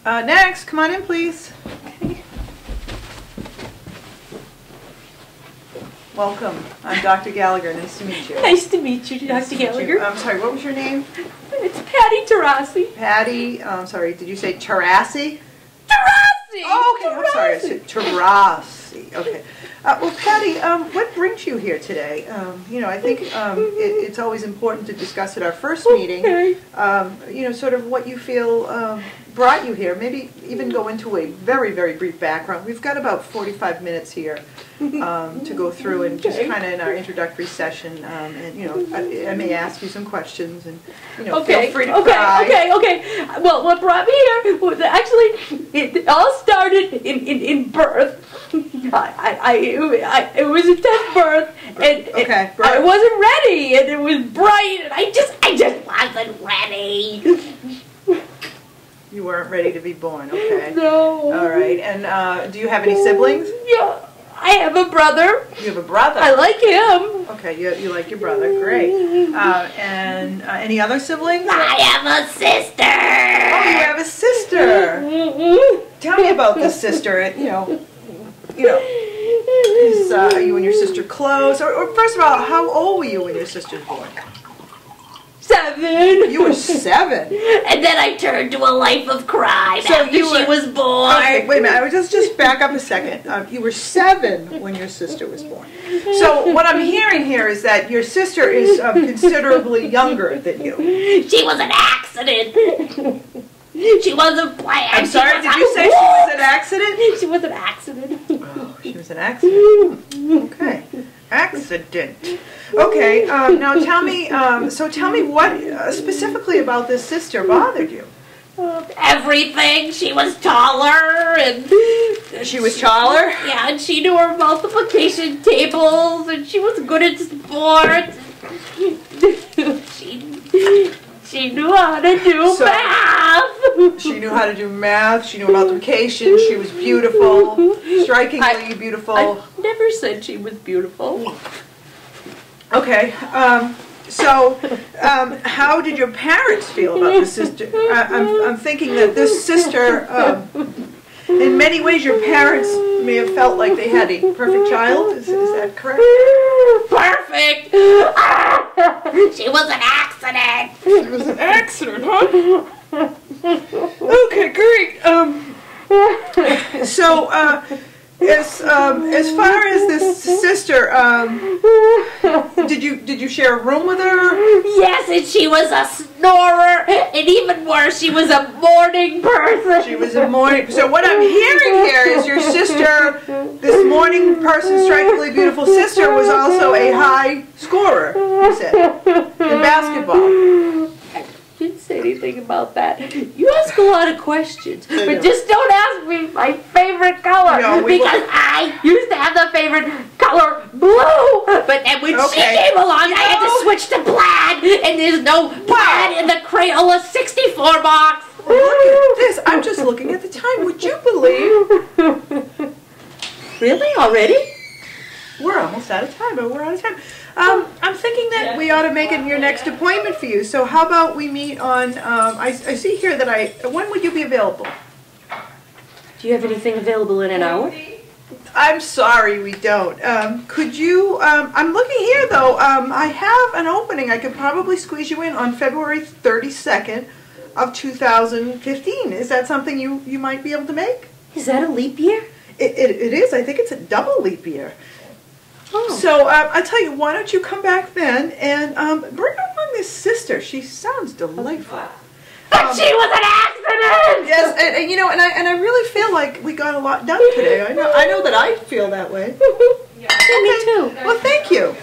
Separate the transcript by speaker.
Speaker 1: Next, come on in, please.
Speaker 2: Okay.
Speaker 1: Welcome. I'm Dr. Gallagher. Nice to meet you.
Speaker 2: Nice to meet you, Dr. Gallagher.
Speaker 1: I'm sorry, what was your name?
Speaker 2: It's Patty Tarasi.
Speaker 1: Patty, sorry, did you say Tarasi?
Speaker 2: Tarasi!
Speaker 1: Oh, okay, I'm sorry, I said Tarasi. Okay. Well, Patty, what brings you here today? You know, I think it's always important to discuss at our first meeting, you know, sort of what you feel brought you here. Maybe even go into a very, very brief background. We've got about 45 minutes here to go through and just kind of in our introductory session. And, you know, I may ask you some questions and, you know, feel free to cry. Okay.
Speaker 2: Well, what brought me here was actually, it all started in birth. It was a test birth, and I wasn't ready, and it was bright, and I just wasn't ready.
Speaker 1: You weren't ready to be born, okay.
Speaker 2: No.
Speaker 1: All right, and do you have any siblings?
Speaker 2: Yeah, I have a brother.
Speaker 1: You have a brother?
Speaker 2: I like him.
Speaker 1: Okay, you like your brother, great. And any other siblings?
Speaker 2: I have a sister.
Speaker 1: Oh, you have a sister. Tell me about this sister, you know, is you and your sister close? Or first of all, how old were you when your sister was born?
Speaker 2: 7.
Speaker 1: You were 7?
Speaker 2: And then I turned to a life of crime after she was born.
Speaker 1: Okay, wait a minute. Just back up a second. You were 7 when your sister was born. So what I'm hearing here is that your sister is considerably younger than you.
Speaker 2: She was an accident. She wasn't planned.
Speaker 1: I'm sorry, did you say she was an accident?
Speaker 2: She was an accident.
Speaker 1: Oh, she was an accident. Okay. Accident. Okay, now tell me, tell me what specifically about this sister bothered you?
Speaker 2: Everything. She was taller and...
Speaker 1: She was taller?
Speaker 2: Yeah, and she knew her multiplication tables, and she was good at sports. She knew how to do math.
Speaker 1: She knew how to do math. She knew multiplication. She was beautiful, strikingly beautiful.
Speaker 2: I never said she was beautiful.
Speaker 1: Okay. How did your parents feel about this sister? I'm thinking that this sister, in many ways, your parents may have felt like they had a perfect child. Is that correct?
Speaker 2: Perfect. She was an accident.
Speaker 1: She was an accident, huh? Okay, great. As far as this sister, did you share a room with her?
Speaker 2: Yes, and she was a snorer, and even worse, she was a morning person.
Speaker 1: She was a morning. So what I'm hearing here is your sister, this morning person, strikingly beautiful sister, was also a high scorer. You said in basketball.
Speaker 2: I didn't say anything about that. You ask a lot of questions, but just don't ask me my favorite color, because I used to have the favorite color blue, but then when she came along, I had to switch to plaid, and there's no plaid in the Crayola 64 box.
Speaker 1: Look at this. I'm just looking at the time. Would you believe?
Speaker 2: Really? Already?
Speaker 1: We're almost out of time, but we're out of time. I'm thinking that we ought to make it your next appointment for you. So how about we meet on, I see here that when would you be available?
Speaker 2: Do you have anything available in an hour?
Speaker 1: I'm sorry, we don't. Could you, I'm looking here though, I have an opening. I could probably squeeze you in on February 32nd of 2015. Is that something you might be able to make?
Speaker 2: Is that a leap year?
Speaker 1: It is. I think it's a double leap year.
Speaker 2: Oh.
Speaker 1: So I'll tell you, why don't you come back then and bring along this sister. She sounds delightful.
Speaker 2: But she was an accident!
Speaker 1: Yes, and you know, and I really feel like we got a lot done today. I know that I feel that way.
Speaker 2: Yeah, me too.
Speaker 1: Well, thank you.